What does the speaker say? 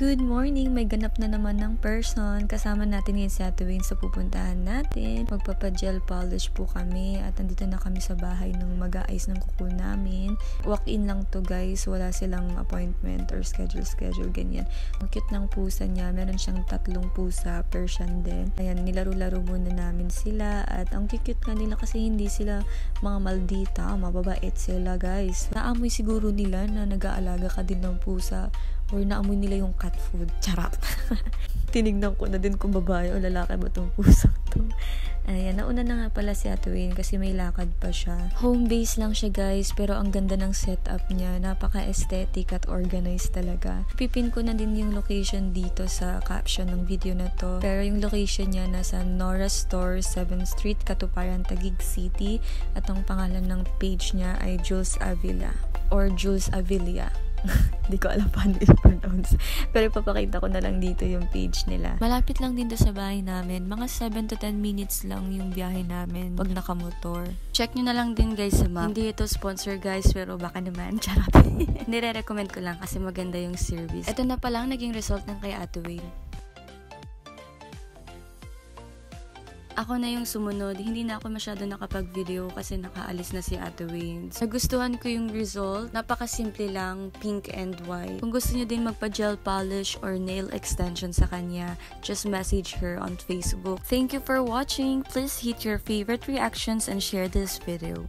Good morning! May ganap na naman ng person. Kasama natin ngayon si Ate Wayne sa pupuntahan natin. Magpapa-gel polish po kami at nandito na kami sa bahay ng mag-aayos ng kuko namin. Walk-in lang to guys. Wala silang appointment or schedule ganyan. Ang cute ng pusa niya. Meron siyang 3 pusa, Persian din. Ayan, nilaro-laro muna namin sila at ang cute nga nila kasi hindi sila mga maldita. Mababait sila guys. Naamoy siguro nila na nag-aalaga ka din ng pusa or naamoy nila yung cat food. Charot. Tinignan ko na din kung babae o lalaki ba itong pusang to. Ayan, nauna na nga pala si Ate Wayne kasi may lakad pa siya. Home base lang siya guys, pero ang ganda ng setup niya. Napaka-aesthetic at organized talaga. Pipin ko na din yung location dito sa caption ng video na to. Pero yung location niya nasa Nora Store, 7th Street, Katuparan, Taguig City. At ang pangalan ng page niya ay Jules Avila or Jules Avilia. Hindi ko alam paano i-pronounce. Pero ipapakita ko na lang dito yung page nila. Malapit lang din sa bahay namin. Mga 7 to 10 minutes lang yung biyahe namin pag nakamotor. Check nyo na lang din guys sa map. Hindi ito sponsor guys, pero baka naman. Charot. Nire-recommend ko lang kasi maganda yung service. Ito na palang naging result ng kay Ate Wayne. Ako na yung sumunod, hindi na ako masyado nakapag-video kasi nakaalis na si Ate Wayne. Nagustuhan ko yung result, napakasimple lang, pink and white. Kung gusto niyo din magpa-gel polish or nail extension sa kanya, just message her on Facebook. Thank you for watching. Please hit your favorite reactions and share this video.